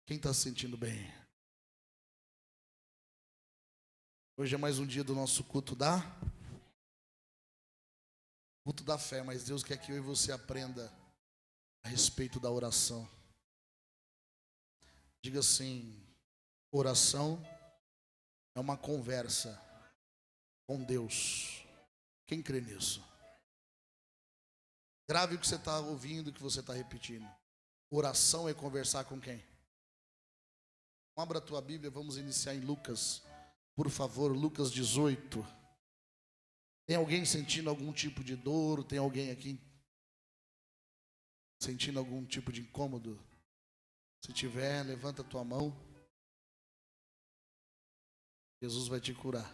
Quem está se sentindo bem? Hoje é mais um dia do nosso culto da fé, mas Deus quer que eu e você aprenda a respeito da oração. Diga assim: oração é uma conversa com Deus. Quem crê nisso? Grave o que você está ouvindo, o que você está repetindo. Oração é conversar com quem? Abra a tua Bíblia, vamos iniciar em Lucas. Por favor, Lucas 18. Tem alguém sentindo algum tipo de dor? Tem alguém aqui sentindo algum tipo de incômodo? Se tiver, levanta a tua mão. Jesus vai te curar.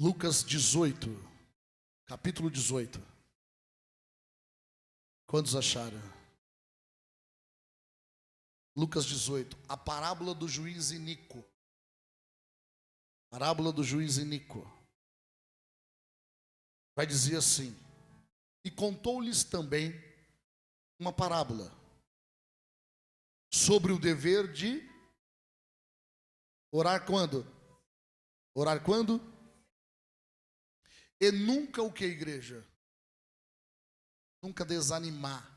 Lucas 18, capítulo 18. Quantos acharam? Lucas 18, a parábola do juiz iníquo. Parábola do juiz iníquo. Vai dizer assim: e contou-lhes também uma parábola sobre o dever de orar quando? Orar quando? E nunca o que, igreja? Nunca desanimar,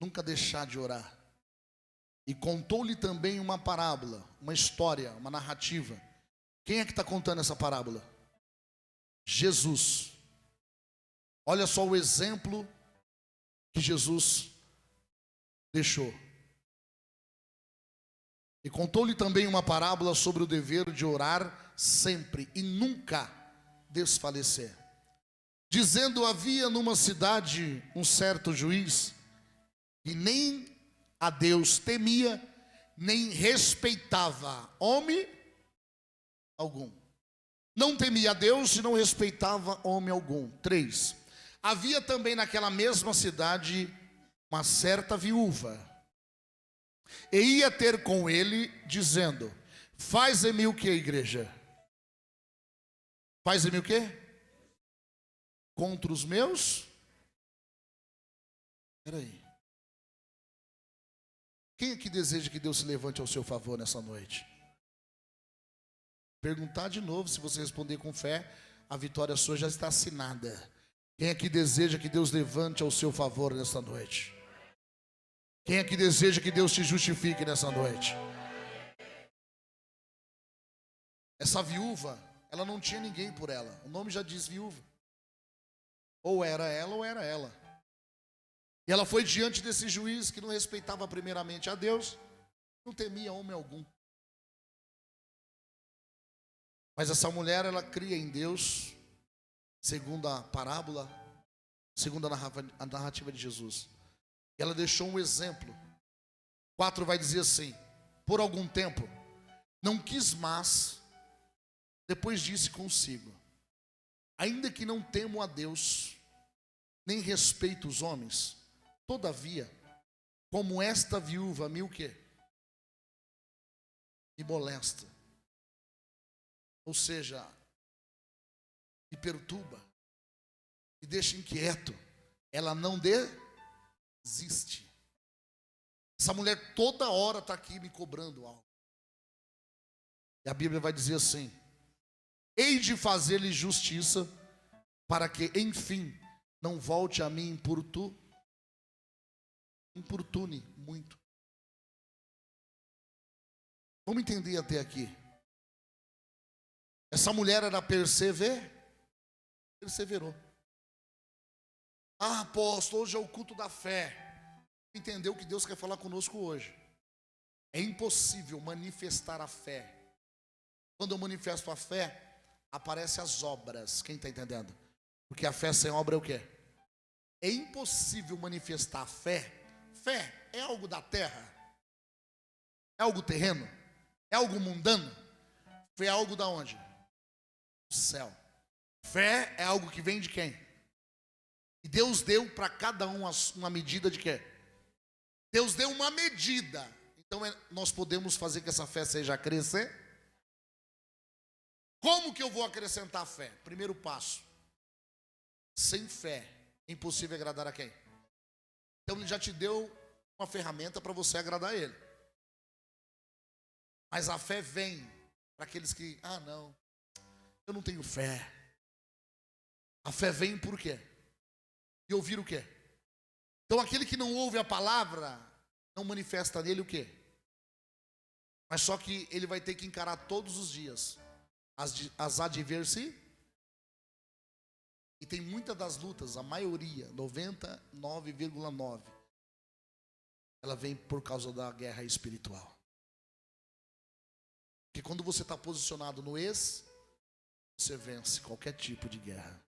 nunca deixar de orar. E contou-lhe também uma parábola, uma história, uma narrativa. Quem é que está contando essa parábola? Jesus. Olha só o exemplo que Jesus deixou. E contou-lhe também uma parábola sobre o dever de orar sempre e nunca desfalecer. Dizendo: havia numa cidade um certo juiz que nem a Deus temia, nem respeitava homem algum. Não temia a Deus e não respeitava homem algum. 3. Havia também naquela mesma cidade uma certa viúva, e ia ter com ele, dizendo: faz-me o que, igreja? Faz-me o que? Contra os meus? Espera aí. Quem aqui deseja que Deus se levante ao seu favor nessa noite? Perguntar de novo, se você responder com fé, a vitória sua já está assinada. Quem aqui deseja que Deus levante ao seu favor nessa noite? Quem aqui deseja que Deus te justifique nessa noite? Essa viúva, ela não tinha ninguém por ela. O nome já diz viúva. Ou era ela ou era ela. E ela foi diante desse juiz que não respeitava primeiramente a Deus, não temia homem algum. Mas essa mulher, ela cria em Deus, segundo a parábola, segundo a narrativa de Jesus. Ela deixou um exemplo. 4 vai dizer assim: por algum tempo, não quis mais, depois disse consigo: ainda que não temo a Deus, nem respeito os homens, todavia, como esta viúva me o quê? Me molesta. Ou seja, me perturba, me deixa inquieto. Ela não desiste. Essa mulher toda hora está aqui me cobrando algo. E a Bíblia vai dizer assim: hei de fazer-lhe justiça, para que, enfim, não volte a mim importune muito. Vamos entender até aqui. Essa mulher era perseverou. Ah, apóstolo, hoje é o culto da fé. Entendeu o que Deus quer falar conosco hoje? É impossível manifestar a fé. Quando eu manifesto a fé, aparecem as obras. Quem está entendendo? Porque a fé sem obra é o quê? É impossível manifestar a fé. Fé é algo da terra? É algo terreno? É algo mundano? Fé é algo da onde? Do céu. Fé é algo que vem de quem? E Deus deu para cada um uma medida de quê? Deus deu uma medida. Então nós podemos fazer que essa fé seja crescer. Como que eu vou acrescentar a fé? Primeiro passo: sem fé é impossível agradar a quem? Então ele já te deu uma ferramenta para você agradar Ele. Mas a fé vem para aqueles que, não, eu não tenho fé. A fé vem por quê? E ouvir o quê? Então aquele que não ouve a palavra, não manifesta nele o quê? Mas só que ele vai ter que encarar todos os dias as adversidades. E tem muitas das lutas, a maioria, 99,9%, ela vem por causa da guerra espiritual. Porque quando você está posicionado no você vence qualquer tipo de guerra.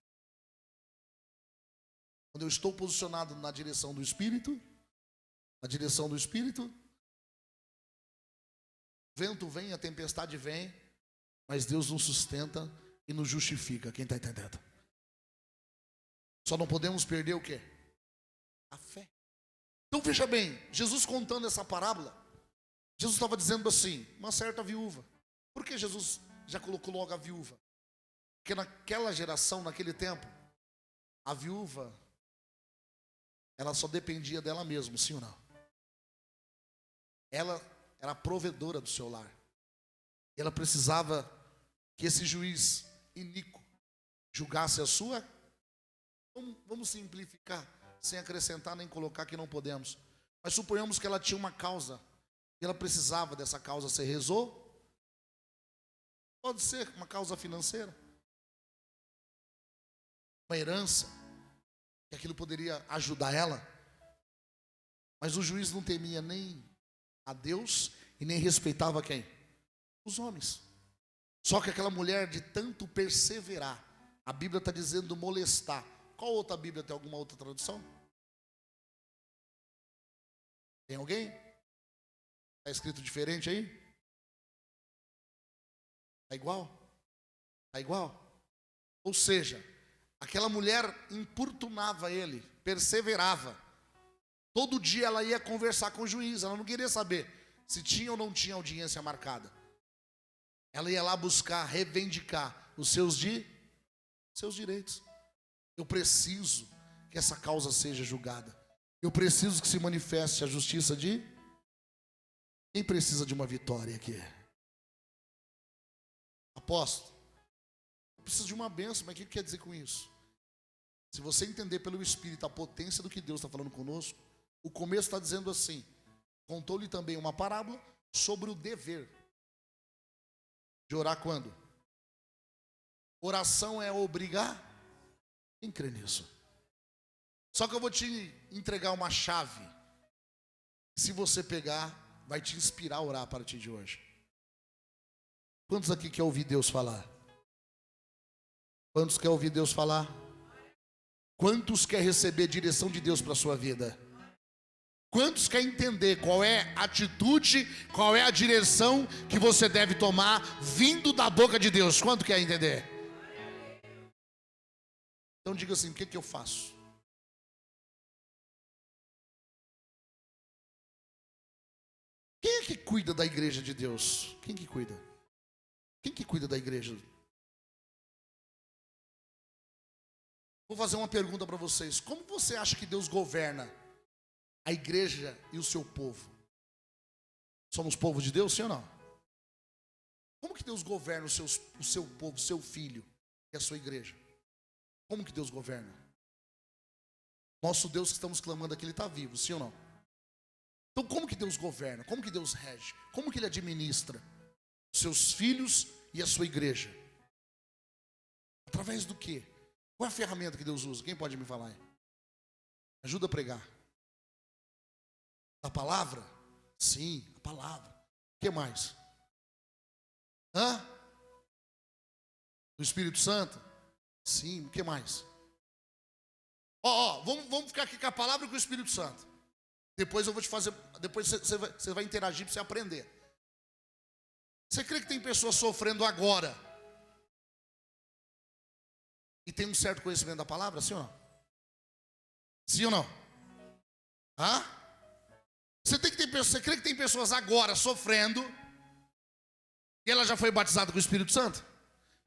Quando eu estou posicionado na direção do Espírito, vento vem, a tempestade vem, mas Deus nos sustenta e nos justifica. Quem está entendendo? Só não podemos perder o quê? A fé. Então veja bem, Jesus contando essa parábola, Jesus estava dizendo assim, uma certa viúva. Por que Jesus já colocou logo a viúva? Porque naquela geração, naquele tempo, a viúva, ela só dependia dela mesma, sim ou não? Ela era a provedora do seu lar. E ela precisava que esse juiz iníquo julgasse a sua. Vamos simplificar, sem acrescentar nem colocar que não podemos. Mas suponhamos que ela tinha uma causa, e ela precisava dessa causa ser resolvida. Pode ser uma causa financeira, uma herança, que aquilo poderia ajudar ela. Mas o juiz não temia nem a Deus e nem respeitava quem? Os homens. Só que aquela mulher, de tanto perseverar, a Bíblia está dizendo molestar. Qual outra Bíblia tem alguma outra tradução? Tem alguém? Está escrito diferente aí? Está igual? Está igual? Ou seja, aquela mulher importunava ele, perseverava. Todo dia ela ia conversar com o juiz, ela não queria saber se tinha ou não tinha audiência marcada. Ela ia lá buscar, reivindicar os seus direitos. Eu preciso que essa causa seja julgada. Eu preciso que se manifeste a justiça de... Quem precisa de uma vitória aqui? Apóstolo, eu preciso de uma bênção, mas o que quer dizer com isso? Se você entender pelo Espírito a potência do que Deus está falando conosco, o começo está dizendo assim: contou-lhe também uma parábola sobre o dever de orar quando? Oração é obrigar? Quem crê nisso? Só que eu vou te entregar uma chave. Se você pegar, vai te inspirar a orar a partir de hoje. Quantos aqui quer ouvir Deus falar? Quantos quer ouvir Deus falar? Quantos quer receber direção de Deus para a sua vida? Quantos quer entender qual é a atitude, qual é a direção que você deve tomar vindo da boca de Deus? Quanto quer entender? Então diga assim: o que eu faço? Quem é que cuida da igreja de Deus? Quem que cuida? Quem que cuida da igreja? Vou fazer uma pergunta para vocês. Como você acha que Deus governa a igreja e o seu povo? Somos povo de Deus, sim ou não? Como que Deus governa o seu povo, o seu filho e a sua igreja? Como que Deus governa? Nosso Deus que estamos clamando aqui, Ele está vivo, sim ou não? Então como que Deus governa? Como que Deus rege? Como que Ele administra os seus filhos e a sua igreja? Através do quê? Qual é a ferramenta que Deus usa? Quem pode me falar aí? Ajuda a pregar. A palavra? Sim, a palavra. O que mais? Do Espírito Santo? Sim, o que mais? Vamos ficar aqui com a palavra e com o Espírito Santo. Depois eu vou te fazer, depois você vai interagir para você aprender. Você crê que tem pessoas sofrendo agora e tem um certo conhecimento da palavra, sim ou não? Sim ou não? Você crê que tem pessoas agora sofrendo e ela já foi batizada com o Espírito Santo?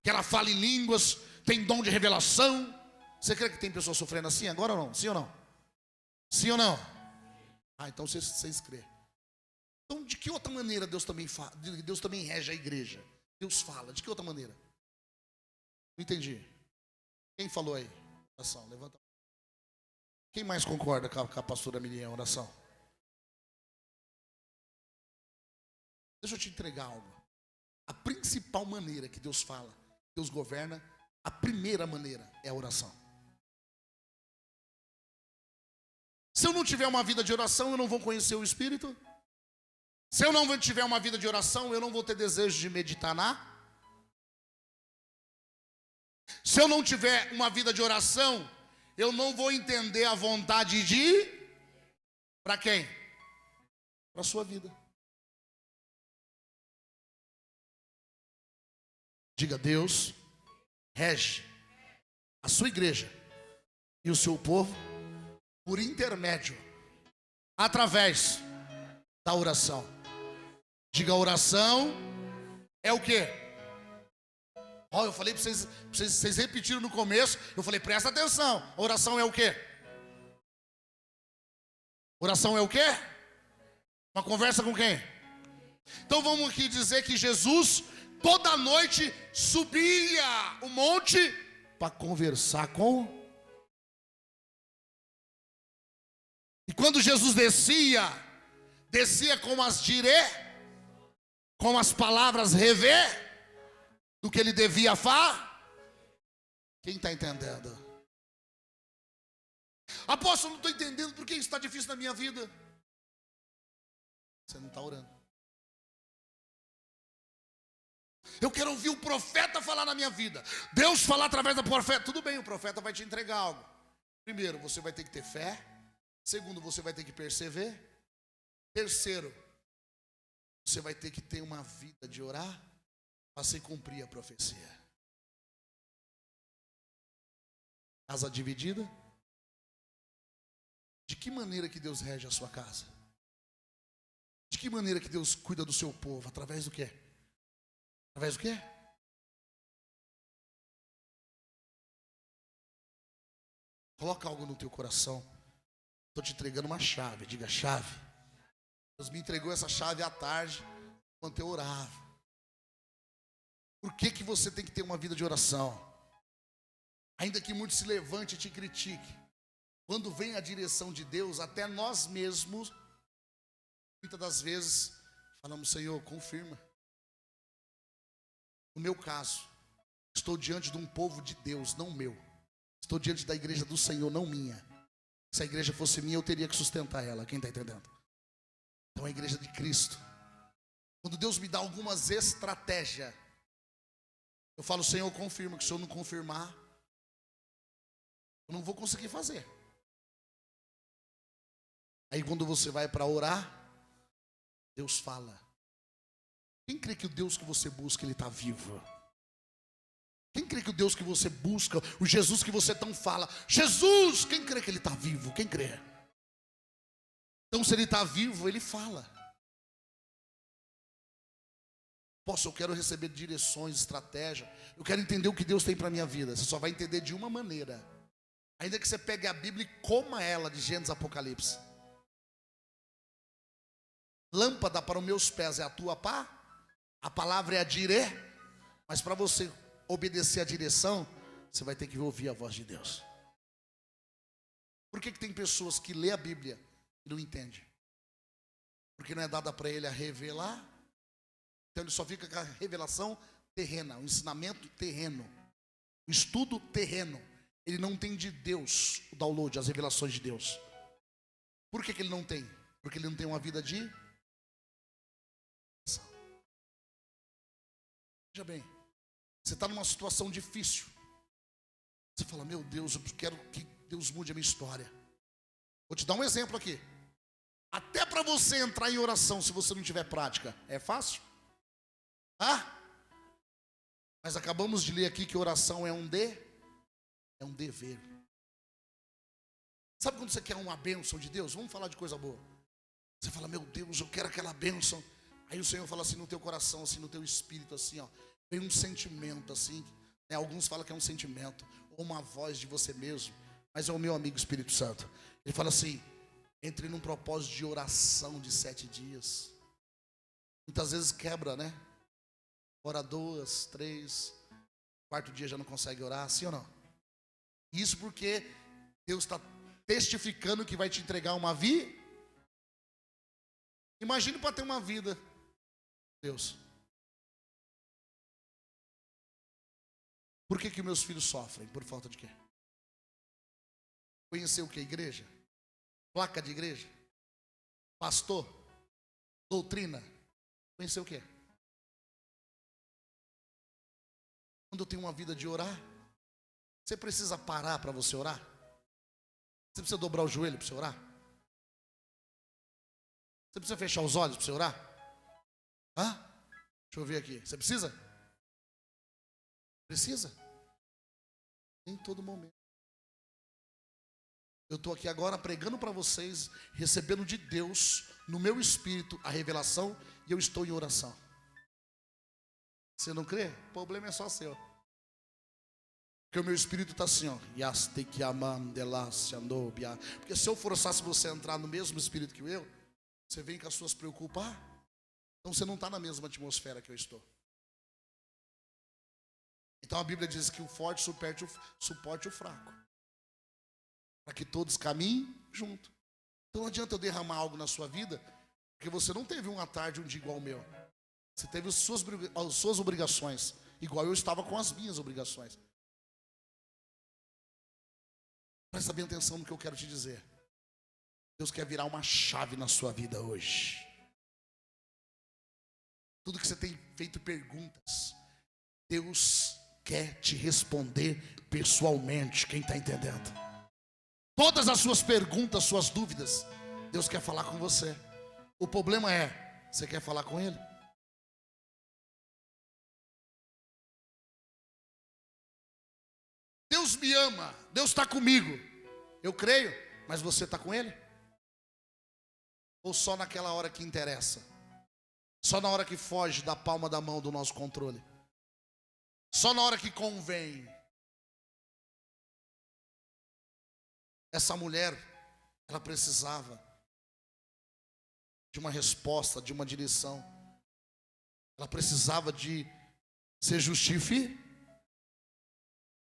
Que ela fala em línguas, tem dom de revelação? Você crê que tem pessoas sofrendo assim agora ou não? Sim ou não? Sim ou não? Ah, então vocês crêem. Então, de que outra maneira Deus também fala? Deus também rege a igreja. Deus fala. De que outra maneira? Não entendi. Quem falou aí? Oração, levanta. Quem mais concorda com a pastora Miriam, oração? Deixa eu te entregar algo. A principal maneira que Deus fala, Deus governa, a primeira maneira é a oração. Se eu não tiver uma vida de oração, eu não vou conhecer o Espírito. Se eu não tiver uma vida de oração, eu não vou ter desejo de meditar na. Se eu não tiver uma vida de oração, eu não vou entender a vontade de... Para quem? Para a sua vida. Diga: Deus rege a sua igreja e o seu povo por intermédio, através da oração. Diga: a oração é o quê? Eu falei para vocês repetiram no começo. Eu falei: presta atenção. Oração é o quê? Oração é o quê? Uma conversa com quem? Então vamos aqui dizer que Jesus toda noite subia o monte para conversar com. E quando Jesus descia com as palavras rever do que ele devia falar. Quem está entendendo? Apóstolo, não estou entendendo por que isso está difícil na minha vida. Você não está orando. Eu quero ouvir o profeta falar na minha vida. Deus falar através do profeta. Tudo bem, o profeta vai te entregar algo. Primeiro, você vai ter que ter fé. Segundo, você vai ter que perceber. Terceiro, você vai ter que ter uma vida de orar para se cumprir a profecia. Casa dividida. De que maneira que Deus rege a sua casa? De que maneira que Deus cuida do seu povo? Através do quê? Através do quê? Coloca algo no teu coração. Estou te entregando uma chave. Diga: chave. Deus me entregou essa chave à tarde, enquanto eu orava. Por que você tem que ter uma vida de oração? Ainda que muitos se levante e te critique, quando vem a direção de Deus, até nós mesmos, muitas das vezes, falamos: Senhor, confirma. No meu caso, estou diante de um povo de Deus, não meu. Estou diante da igreja do Senhor, não minha. Se a igreja fosse minha, eu teria que sustentar ela. Quem está entendendo? Então, a igreja de Cristo. Quando Deus me dá algumas estratégias, eu falo: Senhor, confirma, que se eu não confirmar, eu não vou conseguir fazer. Aí quando você vai para orar, Deus fala. Quem crê que o Deus que você busca, Ele está vivo? Quem crê que o Deus que você busca, o Jesus que você tão fala, Jesus, quem crê que Ele está vivo? Quem crê? Então se Ele está vivo, Ele fala. Eu quero receber direções, estratégia. Eu quero entender o que Deus tem para a minha vida. Você só vai entender de uma maneira. Ainda que você pegue a Bíblia e coma ela de Gênesis a Apocalipse. Lâmpada para os meus pés é a tua pá. A palavra é a diré. Mas para você obedecer a direção, você vai ter que ouvir a voz de Deus. Por que tem pessoas que lê a Bíblia e não entendem? Porque não é dada para ele a revelar. Então ele só fica com a revelação terrena, o ensinamento terreno, o estudo terreno. Ele não tem de Deus o download, as revelações de Deus. Por que ele não tem? Porque ele não tem uma vida de... Veja bem, você está numa situação difícil. Você fala: meu Deus, eu quero que Deus mude a minha história. Vou te dar um exemplo aqui. Até para você entrar em oração, se você não tiver prática, é fácil? Mas acabamos de ler aqui que oração é um dever. Sabe quando você quer uma bênção de Deus? Vamos falar de coisa boa. Você fala: meu Deus, eu quero aquela bênção. Aí o Senhor fala assim no teu coração, assim, no teu espírito, assim, ó. Vem um sentimento, assim, né? Alguns falam que é um sentimento, ou uma voz de você mesmo, mas é o meu amigo Espírito Santo. Ele fala assim: Entre num propósito de oração de 7 dias. Muitas vezes quebra, né? Ora 2, 3, quarto dia já não consegue orar, sim ou não? Isso porque Deus está testificando que vai te entregar uma vida. Imagine para ter uma vida, Deus. Por que meus filhos sofrem? Por falta de quê? Conhecer o que? Igreja? Placa de igreja? Pastor? Doutrina? Conhecer o quê? Quando eu tenho uma vida de orar, você precisa parar para você orar? Você precisa dobrar o joelho para você orar? Você precisa fechar os olhos para você orar? Hã? Deixa eu ver aqui. Você precisa? Precisa? Em todo momento. Eu estou aqui agora pregando para vocês, recebendo de Deus, no meu espírito, a revelação, e eu estou em oração. Você não crê? O problema é só seu. Porque o meu espírito está assim, ó. Porque se eu forçasse você a entrar no mesmo espírito que eu, você vem com as suas preocupações. Então você não está na mesma atmosfera que eu estou. Então a Bíblia diz que o forte suporte o fraco, para que todos caminhem junto. Então não adianta eu derramar algo na sua vida, porque você não teve uma tarde, um dia igual ao meu. Você teve as suas obrigações, igual eu estava com as minhas obrigações. Presta bem atenção no que eu quero te dizer. Deus quer virar uma chave na sua vida hoje. Tudo que você tem feito perguntas, Deus quer te responder pessoalmente. Quem está entendendo? Todas as suas perguntas, suas dúvidas, Deus quer falar com você. O problema é, você quer falar com Ele? Deus me ama, Deus está comigo. Eu creio, mas você está com Ele? Ou só naquela hora que interessa? Só na hora que foge da palma da mão do nosso controle? Só na hora que convém? Essa mulher, ela precisava de uma resposta, de uma direção. Ela precisava de ser justificada.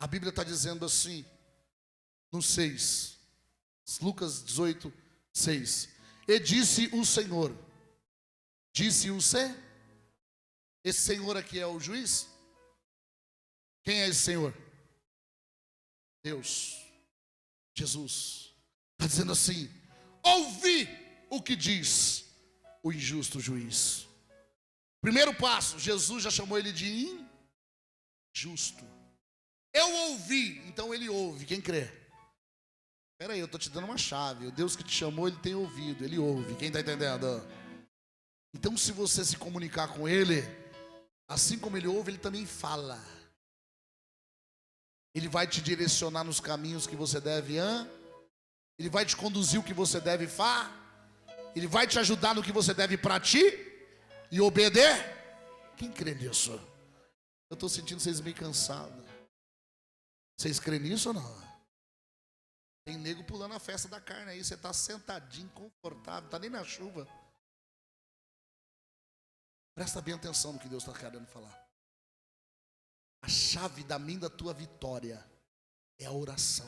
A Bíblia está dizendo assim, no 6, Lucas 18, 6. E disse o Senhor, esse Senhor aqui é o juiz? Quem é esse Senhor? Deus, Jesus. Está dizendo assim, ouvi o que diz o injusto juiz. Primeiro passo, Jesus já chamou ele de injusto. Eu ouvi, então ele ouve, quem crê? Espera aí, eu estou te dando uma chave. O Deus que te chamou, ele tem ouvido, ele ouve, quem está entendendo? Então se você se comunicar com ele, assim como ele ouve, ele também fala. Ele vai te direcionar nos caminhos que você deve ele vai te conduzir o que você deve fazer, ele vai te ajudar no que você deve praticar e obedecer. Quem crê nisso? Eu estou sentindo vocês meio cansados. Vocês creem nisso ou não? Tem nego pulando a festa da carne aí. Você está sentadinho, confortável, está nem na chuva. Presta bem atenção no que Deus está querendo falar. A chave da minha, da tua vitória é a oração.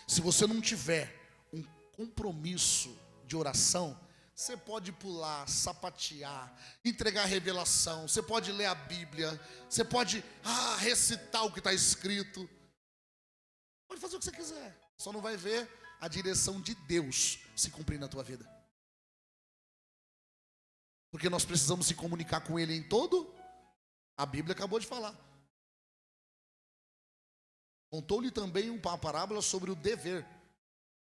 Se você não tiver um compromisso de oração, você pode pular, sapatear, entregar revelação, você pode ler a Bíblia, você pode recitar o que está escrito, pode fazer o que você quiser, só não vai ver a direção de Deus se cumprir na tua vida. Porque nós precisamos se comunicar com Ele em todo. A Bíblia acabou de falar. Contou-lhe também uma parábola sobre o dever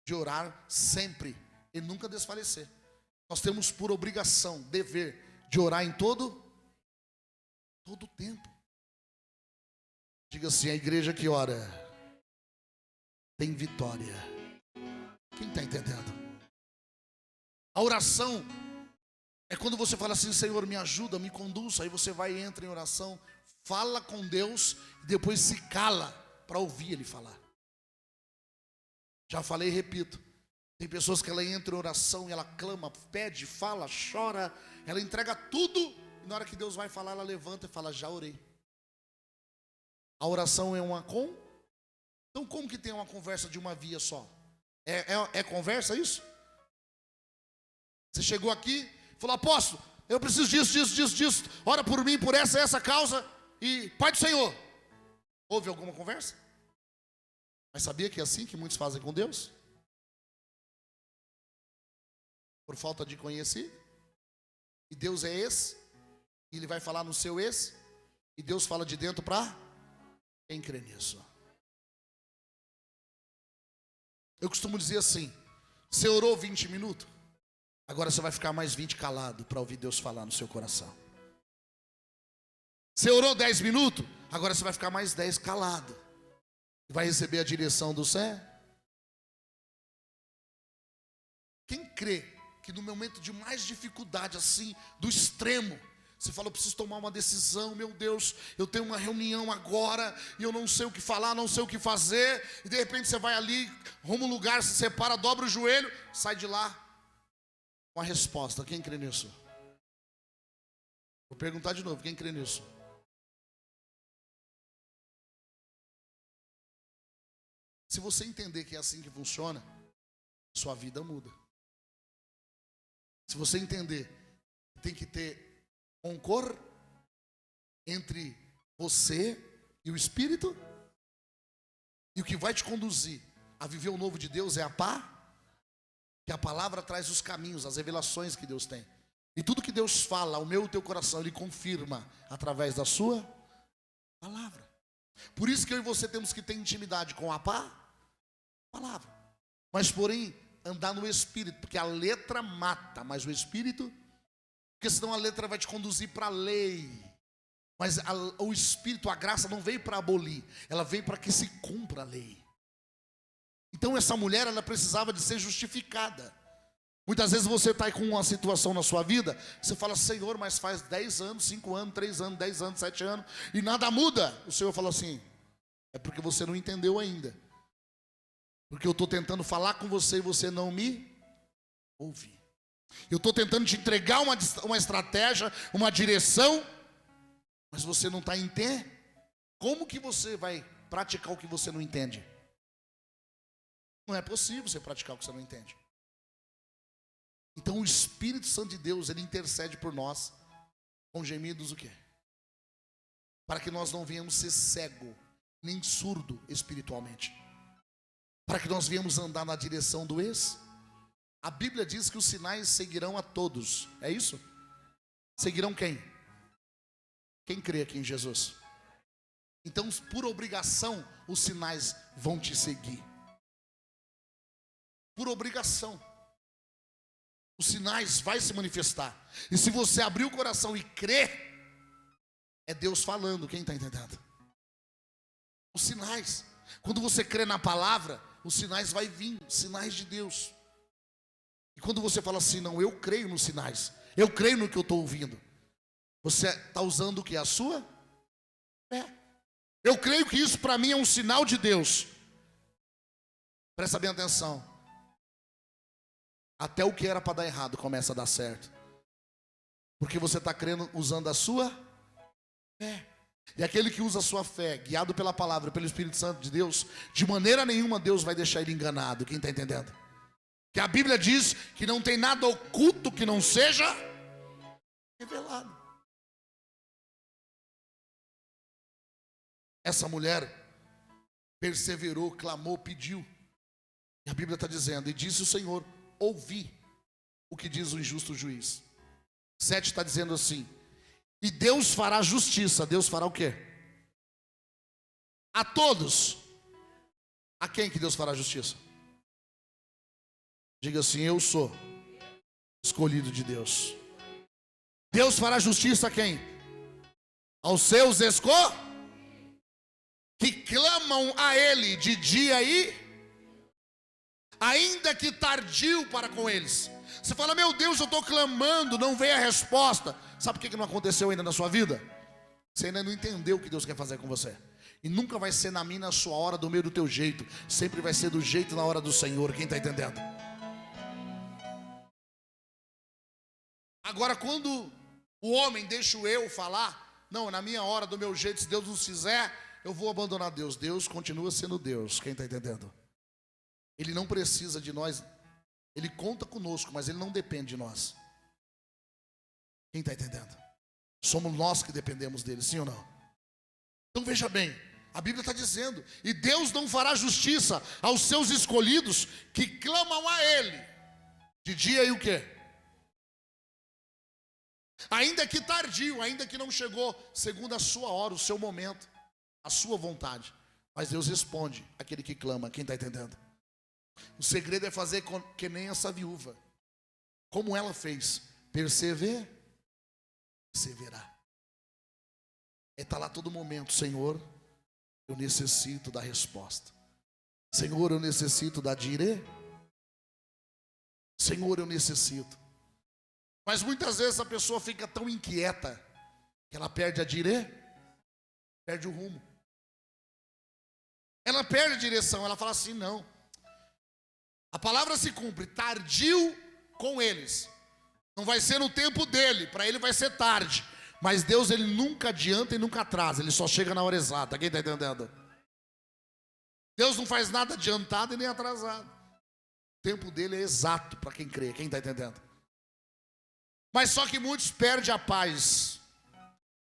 de orar sempre e nunca desfalecer. Nós temos por obrigação, dever, de orar em todo tempo. Diga assim, a igreja que ora tem vitória. Quem está entendendo? A oração é quando você fala assim, Senhor, me ajuda, me conduz. Aí você vai e entra em oração, fala com Deus e depois se cala para ouvir Ele falar. Já falei e repito. Tem pessoas que ela entra em oração e ela clama, pede, fala, chora, ela entrega tudo, e na hora que Deus vai falar, ela levanta e fala, já orei. A oração é uma Então como que tem uma conversa de uma via só? É conversa isso? Você chegou aqui, falou, apóstolo, eu preciso disso, ora por mim, por essa causa, e Pai do Senhor. Houve alguma conversa? Mas sabia que é assim que muitos fazem com Deus? Por falta de conhecer. E Deus é esse, e Ele vai falar no seu esse, e Deus fala de dentro para quem crê nisso. Eu costumo dizer assim, você orou 20 minutos, agora você vai ficar mais 20 calado para ouvir Deus falar no seu coração. Você orou 10 minutos, agora você vai ficar mais 10 calado. Vai receber a direção do céu. Quem crê que no momento de mais dificuldade, assim, do extremo, você fala, eu preciso tomar uma decisão, meu Deus, eu tenho uma reunião agora, e eu não sei o que falar, não sei o que fazer, e de repente você vai ali, arruma um lugar, se separa, dobra o joelho, sai de lá com a resposta. Quem crê nisso? Vou perguntar de novo, quem crê nisso? Se você entender que é assim que funciona, sua vida muda. Se você entender que tem que ter concor entre você e o Espírito, e o que vai te conduzir a viver o novo de Deus é a paz, que a palavra traz os caminhos, as revelações que Deus tem. E tudo que Deus fala ao meu e teu coração, Ele confirma através da sua palavra. Por isso que eu e você temos que ter intimidade com a palavra. Mas porém, andar no Espírito, porque a letra mata, mas o Espírito, porque senão a letra vai te conduzir para a lei. Mas o Espírito, a graça não veio para abolir, ela veio para que se cumpra a lei. Então essa mulher, ela precisava de ser justificada. Muitas vezes você está aí com uma situação na sua vida, você fala, Senhor, mas faz 10 anos, 5 anos, 3 anos, 10 anos, 7 anos, e nada muda. O Senhor falou assim, é porque você não entendeu ainda. Porque eu estou tentando falar com você e você não me ouve. Eu estou tentando te entregar uma estratégia, uma direção, mas você não está entendendo. Como que você vai praticar o que você não entende? Não é possível você praticar o que você não entende. Então o Espírito Santo de Deus, Ele intercede por nós com gemidos o quê? Para que nós não venhamos ser cego, nem surdo espiritualmente. Para que nós venhamos andar na direção do ex. A Bíblia diz que os sinais seguirão a todos. É isso? Seguirão quem? Quem crê aqui em Jesus. Então, por obrigação, os sinais vão te seguir. Por obrigação. Os sinais vão se manifestar. E se você abrir o coração e crer, é Deus falando. Quem está entendendo? Os sinais. Quando você crê na palavra, os sinais vão vir. Sinais de Deus. E quando você fala assim, não, eu creio nos sinais. Eu creio no que eu estou ouvindo. Você está usando o que? A sua fé. Eu creio que isso para mim é um sinal de Deus. Presta bem atenção. Até o que era para dar errado começa a dar certo. Porque você está crendo usando a sua fé. E aquele que usa a sua fé, guiado pela palavra, pelo Espírito Santo de Deus, de maneira nenhuma Deus vai deixar ele enganado. Quem está entendendo? Que a Bíblia diz que não tem nada oculto que não seja revelado. Essa mulher perseverou, clamou, pediu. E a Bíblia está dizendo, e disse o Senhor, ouvi o que diz o injusto juiz. 7 está dizendo assim, e Deus fará justiça. Deus fará o quê? A todos. A quem que Deus fará justiça? Diga assim, eu sou escolhido de Deus. Deus fará justiça a quem? Aos seus que clamam a Ele de dia e ainda que tardio para com eles. Você fala, meu Deus, eu estou clamando, não veio a resposta. Sabe por que não aconteceu ainda na sua vida? Você ainda não entendeu o que Deus quer fazer com você. E nunca vai ser na minha, na sua hora, do meio do teu jeito. Sempre vai ser do jeito na hora do Senhor. Quem está entendendo? Agora, quando o homem deixa o eu falar, não, na minha hora, do meu jeito, se Deus nos fizer, eu vou abandonar Deus. Deus continua sendo Deus, quem está entendendo? Ele não precisa de nós, Ele conta conosco, mas Ele não depende de nós. Quem está entendendo? Somos nós que dependemos dele, sim ou não? Então veja bem, a Bíblia está dizendo: e Deus não fará justiça aos seus escolhidos que clamam a Ele, de dia e o quê? Ainda que tardio, ainda que não chegou segundo a sua hora, o seu momento, a sua vontade. Mas Deus responde àquele que clama, quem está entendendo? O segredo é fazer que nem essa viúva. Como ela fez? Perseverar. É estar lá todo momento: Senhor, eu necessito da resposta. Senhor, eu necessito da direção. Senhor, eu necessito. Mas muitas vezes a pessoa fica tão inquieta que ela perde a direção, perde o rumo. Ela perde a direção, ela fala assim: não. A palavra se cumpre, tardio com eles. Não vai ser no tempo dele, para ele vai ser tarde. Mas Deus, Ele nunca adianta e nunca atrasa, Ele só chega na hora exata. Quem está entendendo? Deus não faz nada adiantado e nem atrasado. O tempo dele é exato para quem crê. Quem está entendendo? Mas só que muitos perdem a paz,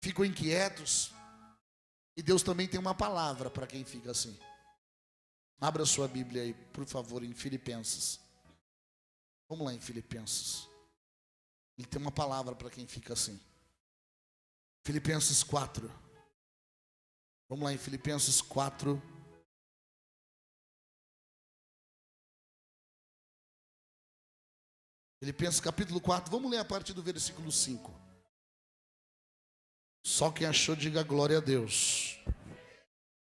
ficam inquietos. E Deus também tem uma palavra para quem fica assim. Abra sua Bíblia aí, por favor, em Filipenses. Vamos lá em Filipenses. Ele tem uma palavra para quem fica assim. Filipenses 4. Vamos lá em Filipenses 4. Filipenses capítulo 4. Vamos ler a partir do versículo 5. Só quem achou, diga glória a Deus.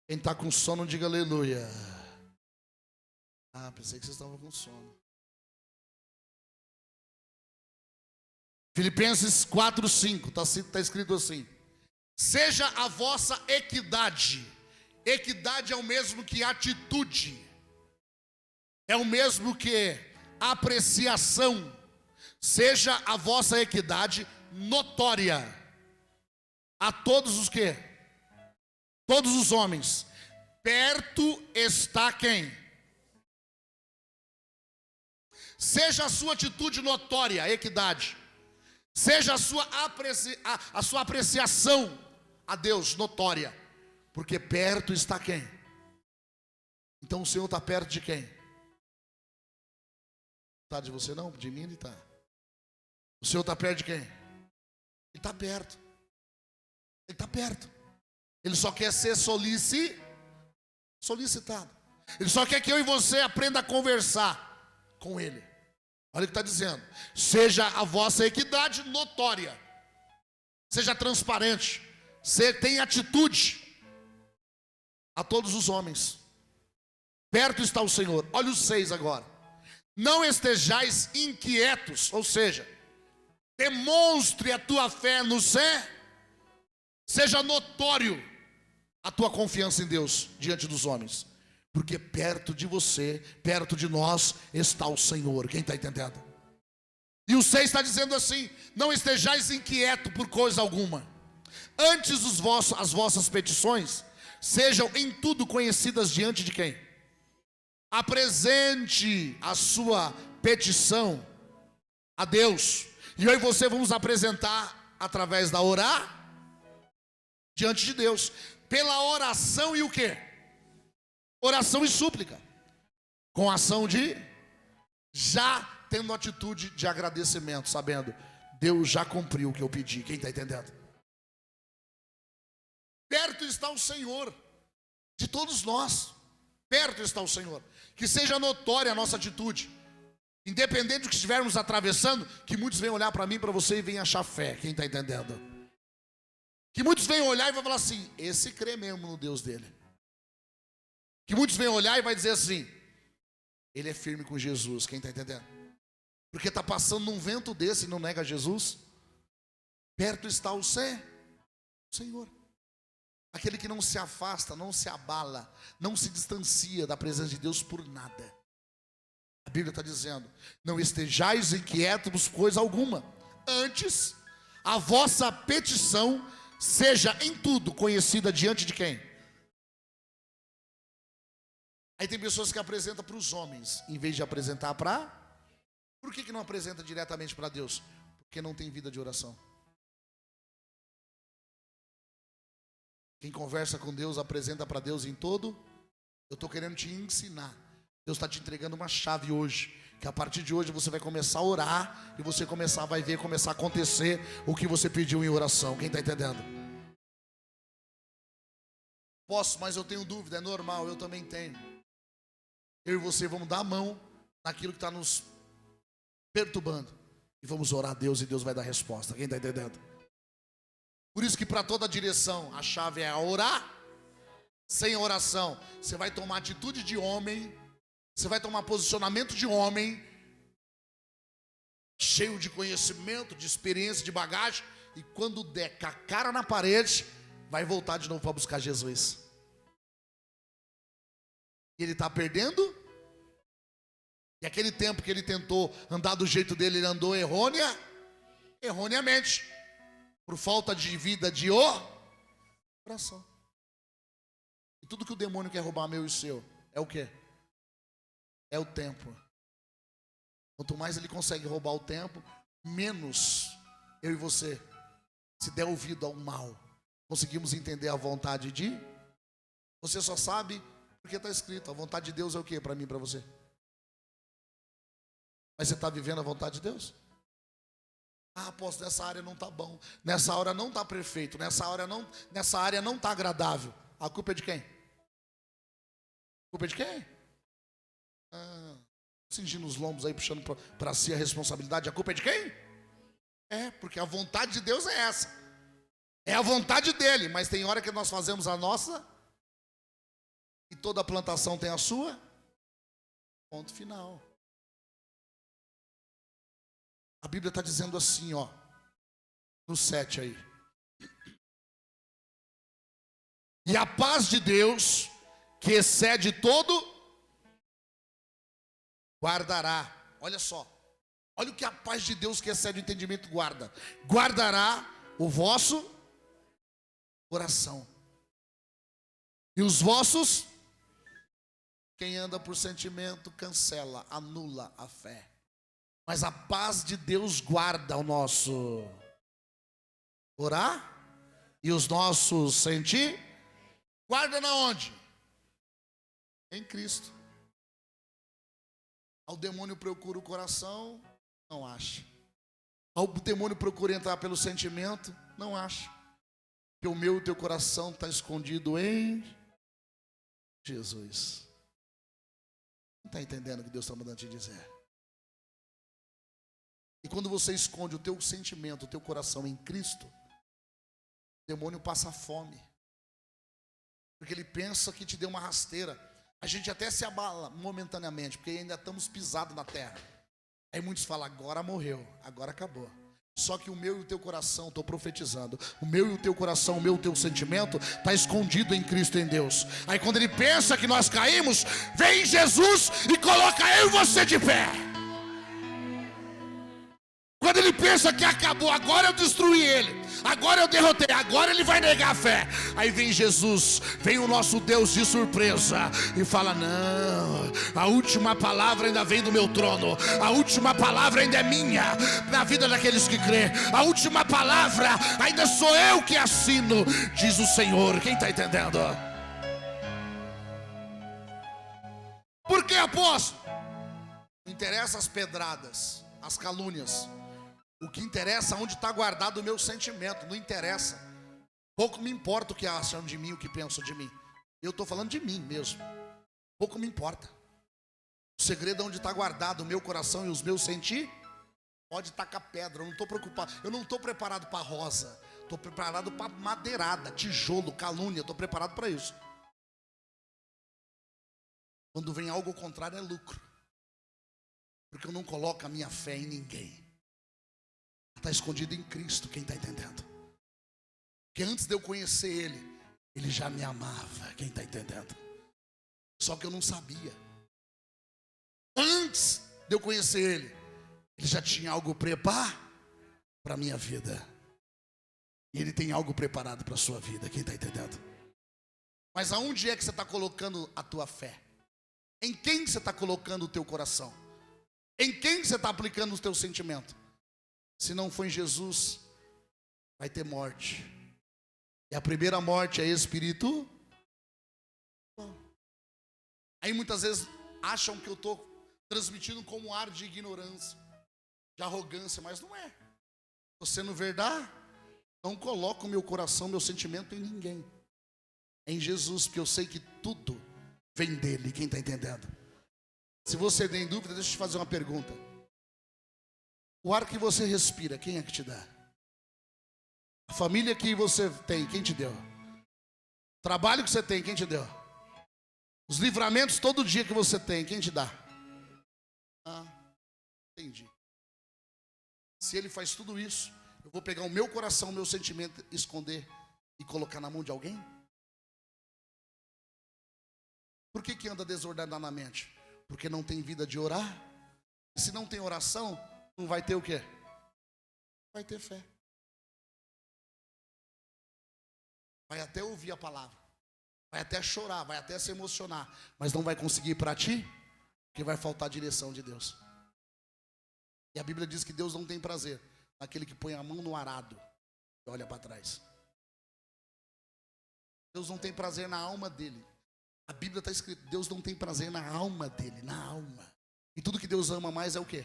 Quem está com sono, diga aleluia. Ah, pensei que vocês estavam com sono. Filipenses 4, 5, está escrito assim: seja a vossa equidade. Equidade é o mesmo que atitude, é o mesmo que apreciação. Seja a vossa equidade notória a todos os que? Todos os homens. Perto está quem? Seja a sua atitude notória, equidade. Seja a sua apreciação a Deus notória. Porque perto está quem? Então o Senhor está perto de quem? Está de você não? De mim ele está. O Senhor está perto de quem? Ele está perto. Ele está perto. Ele só quer ser solicitado. Ele só quer que eu e você aprenda a conversar com Ele. Olha o que está dizendo: seja a vossa equidade notória, seja transparente, tenha atitude a todos os homens. Perto está o Senhor. Olha os 6 agora. Não estejais inquietos, ou seja, demonstre a tua fé no céu, seja notório a tua confiança em Deus diante dos homens. Porque perto de você, perto de nós, está o Senhor. Quem está entendendo? E o 6 está dizendo assim: não estejais inquietos por coisa alguma. Antes as vossas petições sejam em tudo conhecidas diante de quem? Apresente a sua petição a Deus. E eu e você vamos apresentar através da orar diante de Deus. Pela oração e o quê? Oração e súplica, com ação de já tendo atitude de agradecimento, sabendo, Deus já cumpriu o que eu pedi. Quem está entendendo? Perto está o Senhor de todos nós. Perto está o Senhor. Que seja notória a nossa atitude, independente do que estivermos atravessando. Que muitos venham olhar para mim, para você, e venham achar fé. Quem está entendendo? Que muitos venham olhar e vão falar assim: esse crê mesmo no Deus dele. Que muitos venham olhar e vai dizer assim: ele é firme com Jesus. Quem está entendendo? Porque está passando num vento desse e não nega Jesus. Perto está o Senhor. Aquele que não se afasta, não se abala, não se distancia da presença de Deus por nada. A Bíblia está dizendo: não estejais inquietos por coisa alguma. Antes, a vossa petição seja em tudo conhecida diante de quem? Aí tem pessoas que apresentam para os homens, em vez de apresentar para... Por que não apresenta diretamente para Deus? Porque não tem vida de oração. Quem conversa com Deus, apresenta para Deus em todo. Eu estou querendo te ensinar. Deus está te entregando uma chave hoje, que a partir de hoje você vai começar a orar, e você vai ver começar a acontecer o que você pediu em oração. Quem está entendendo? Posso, mas eu tenho dúvida, é normal, eu também tenho. Eu e você vamos dar a mão naquilo que está nos perturbando, e vamos orar a Deus, e Deus vai dar resposta. Quem está entendendo? Por isso que para toda direção a chave é orar. Sem oração você vai tomar atitude de homem, você vai tomar posicionamento de homem, cheio de conhecimento, de experiência, de bagagem, e quando der com a cara na parede, vai voltar de novo para buscar Jesus. E ele está perdendo. E aquele tempo que ele tentou andar do jeito dele, ele andou erroneamente, por falta de vida de oração. E tudo que o demônio quer roubar meu e o seu é o quê? É o tempo. Quanto mais ele consegue roubar o tempo, menos eu e você, se der ouvido ao mal, conseguimos entender a vontade de... Você só sabe porque está escrito. A vontade de Deus é o quê para mim e para você? Mas você está vivendo a vontade de Deus? Ah, apóstolo, nessa área não está bom, nessa hora não está perfeito, nessa área não está agradável. A culpa é de quem? A culpa é de quem? Cingindo os lombos aí, puxando para si a responsabilidade. A culpa é de quem? É, porque a vontade de Deus é essa. É a vontade dele, mas tem hora que nós fazemos a nossa, e toda plantação tem a sua. Ponto final. A Bíblia está dizendo assim, ó, no 7 aí. E a paz de Deus, que excede todo, guardará. Olha só. Olha o que a paz de Deus, que excede o entendimento, guarda. Guardará o vosso coração. E os vossos, quem anda por sentimento, cancela, anula a fé. Mas a paz de Deus guarda o nosso orar e os nossos sentir. Guarda na onde? Em Cristo. Ao demônio procura o coração, não acha. Ao demônio procura entrar pelo sentimento, não acha. Porque o meu e o teu coração está escondido em Jesus. Não está entendendo o que Deus está mandando te dizer? E quando você esconde o teu sentimento, o teu coração em Cristo, o demônio passa fome. Porque ele pensa que te deu uma rasteira. A gente até se abala momentaneamente, porque ainda estamos pisados na terra. Aí muitos falam, agora morreu, agora acabou. Só que o meu e o teu coração, estou profetizando, o meu e o teu coração, o meu e o teu sentimento está escondido em Cristo, em Deus. Aí quando ele pensa que nós caímos, vem Jesus e coloca eu e você de pé. Quando ele pensa que acabou, agora eu destruí ele, agora eu derrotei, agora ele vai negar a fé. Aí vem Jesus, vem o nosso Deus de surpresa e fala, não, a última palavra ainda vem do meu trono, a última palavra ainda é minha, na vida daqueles que crê, a última palavra ainda sou eu que assino, diz o Senhor. Quem está entendendo? Por que, apóstolo? Não interessa as pedradas, as calúnias. O que interessa é onde está guardado o meu sentimento. Não interessa. Pouco me importa o que acham de mim, o que pensam de mim. Eu estou falando de mim mesmo. Pouco me importa. O segredo é onde está guardado o meu coração e os meus sentir. Pode tacar pedra, eu não estou preocupado. Eu não estou preparado para rosa. Estou preparado para madeirada, tijolo, calúnia. Estou preparado para isso. Quando vem algo ao contrário é lucro. Porque eu não coloco a minha fé em ninguém. Está escondido em Cristo. Quem está entendendo? Porque antes de eu conhecer Ele, Ele já me amava. Quem está entendendo? Só que eu não sabia. Antes de eu conhecer Ele, Ele já tinha algo preparado. para a minha vida. E Ele tem algo preparado para a sua vida. Quem está entendendo? Mas aonde é que você está colocando a tua fé? Em quem você está colocando o teu coração? Em quem você está aplicando o teu sentimento? Se não for em Jesus, vai ter morte. E a primeira morte é espiritual. Aí muitas vezes acham que eu estou transmitindo como um ar de ignorância, de arrogância, mas não é. Estou sendo verdade. Não coloco o meu coração, meu sentimento em ninguém. É em Jesus, porque eu sei que tudo vem dele. Quem está entendendo? Se você tem dúvida, deixa eu te fazer uma pergunta. O ar que você respira, quem é que te dá? A família que você tem, quem te deu? O trabalho que você tem, quem te deu? Os livramentos todo dia que você tem, quem te dá? Ah, entendi. Se ele faz tudo isso, eu vou pegar o meu coração, o meu sentimento, esconder e colocar na mão de alguém? Por que anda desordenadamente? Porque não tem vida de orar. E se não tem oração, não vai ter o quê? Vai ter fé. Vai até ouvir a palavra. Vai até chorar, vai até se emocionar. Mas não vai conseguir ir para ti, porque vai faltar a direção de Deus. E a Bíblia diz que Deus não tem prazer naquele que põe a mão no arado e olha para trás. Deus não tem prazer na alma dele. A Bíblia está escrito, Deus não tem prazer na alma dele, na alma. E tudo que Deus ama mais é o quê?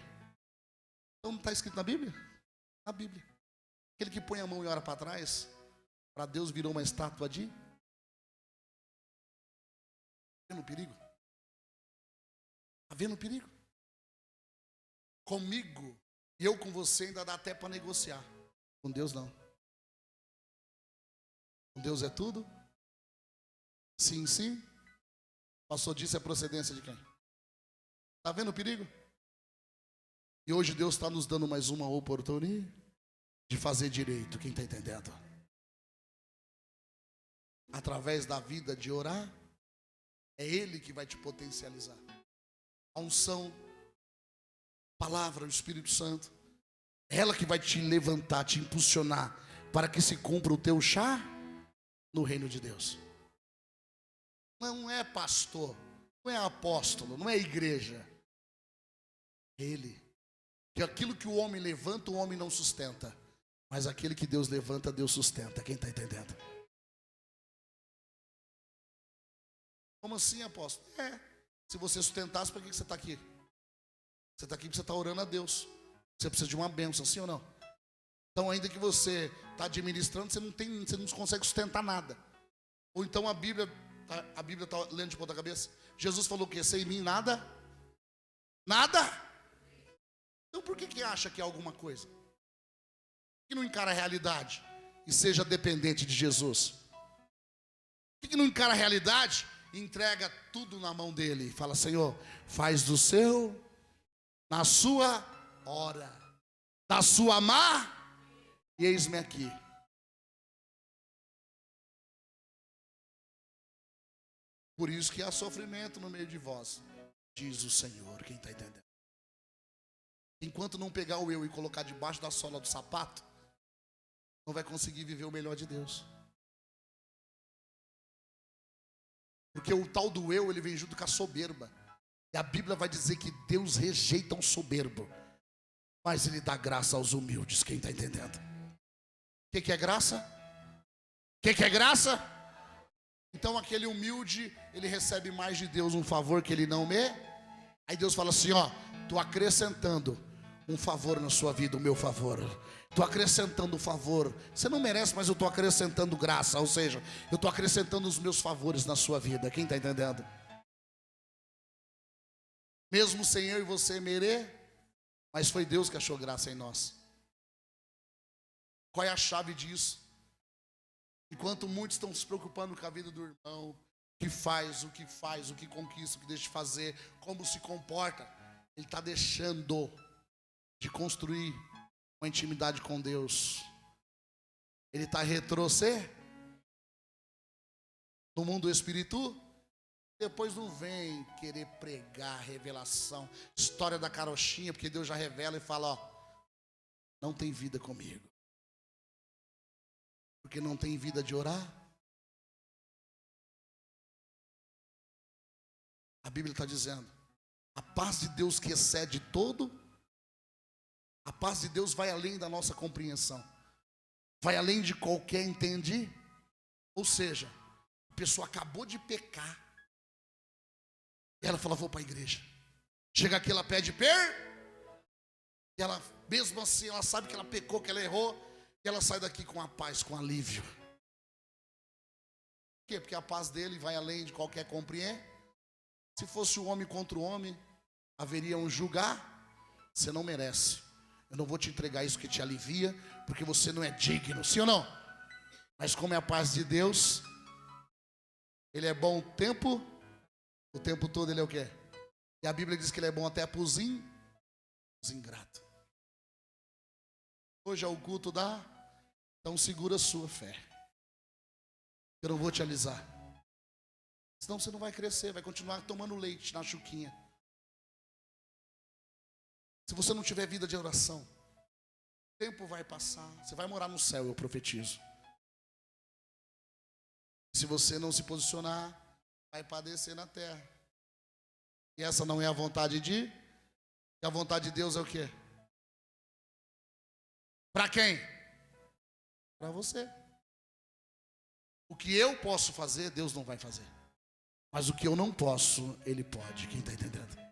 Então não está escrito na Bíblia? Na Bíblia. Aquele que põe a mão e olha para trás, para Deus virou uma estátua de... Está vendo o perigo? Está vendo o perigo? Comigo e eu com você ainda dá até para negociar. Com Deus não. Com Deus é tudo. Sim, sim. O pastor disse a procedência de quem? Está vendo o perigo? E hoje Deus está nos dando mais uma oportunidade de fazer direito. Quem está entendendo? Através da vida de orar, é Ele que vai te potencializar. A unção, a palavra, o Espírito Santo, é ela que vai te levantar, te impulsionar para que se cumpra o teu chá no reino de Deus. Não é pastor, não é apóstolo, não é igreja. É Ele. Que aquilo que o homem levanta, o homem não sustenta. Mas aquele que Deus levanta, Deus sustenta. Quem está entendendo? Como assim, apóstolo? Se você sustentasse, para que você está aqui? Você está aqui porque você está orando a Deus. Você precisa de uma bênção, sim ou não? Então, ainda que você está administrando, você não consegue sustentar nada. Ou então a Bíblia está lendo de ponta cabeça. Jesus falou o quê? Sem mim nada? Nada? Então por que acha que é alguma coisa? Que não encara a realidade e seja dependente de Jesus? Por que não encara a realidade e entrega tudo na mão dele? E fala, Senhor, faz do seu, na sua hora, da sua má, e eis-me aqui. Por isso que há sofrimento no meio de vós, diz o Senhor. Quem está entendendo? Enquanto não pegar o eu e colocar debaixo da sola do sapato, não vai conseguir viver o melhor de Deus. Porque o tal do eu, ele vem junto com a soberba. E a Bíblia vai dizer que Deus rejeita um soberbo, mas Ele dá graça aos humildes. Quem está entendendo? O que é graça? O que é graça? Então aquele humilde, ele recebe mais de Deus um favor que ele não me... Aí Deus fala assim, ó, estou acrescentando um favor na sua vida, o meu favor. Estou acrescentando um favor. Você não merece, mas eu estou acrescentando graça. Ou seja, eu estou acrescentando os meus favores na sua vida. Quem está entendendo? Mesmo sem eu e você merecer, mas foi Deus que achou graça em nós. Qual é a chave disso? Enquanto muitos estão se preocupando com a vida do irmão, o que faz, o que conquista, o que deixa de fazer, como se comporta, ele está deixando de construir uma intimidade com Deus. Ele está retrocedendo no mundo espiritual. Depois não vem querer pregar revelação, história da carochinha, porque Deus já revela e fala, ó, não tem vida comigo. Porque não tem vida de orar. A Bíblia está dizendo, a paz de Deus que excede todo, a paz de Deus vai além da nossa compreensão, vai além de qualquer entender. Ou seja, a pessoa acabou de pecar, e ela fala, vou para a igreja. Chega aqui, ela pede e ela, mesmo assim, ela sabe que ela pecou, que ela errou, e ela sai daqui com a paz, com alívio. Por quê? Porque a paz dele vai além de qualquer compreensão. Se fosse o homem contra o homem, haveria um julgar. Você não merece. Eu não vou te entregar isso que te alivia, porque você não é digno, sim ou não? Mas como é a paz de Deus, Ele é bom o tempo todo Ele é o quê? E a Bíblia diz que Ele é bom até para os ingratos. Hoje é o culto então segura a sua fé. Eu não vou te alisar. Senão você não vai crescer, vai continuar tomando leite na chuquinha. Se você não tiver vida de oração, o tempo vai passar, você vai morar no céu, eu profetizo. Se você não se posicionar, vai padecer na terra. E essa não é a vontade e a vontade de Deus é o quê? Para quem? Para você. O que eu posso fazer, Deus não vai fazer. Mas o que eu não posso, Ele pode. Quem está entendendo?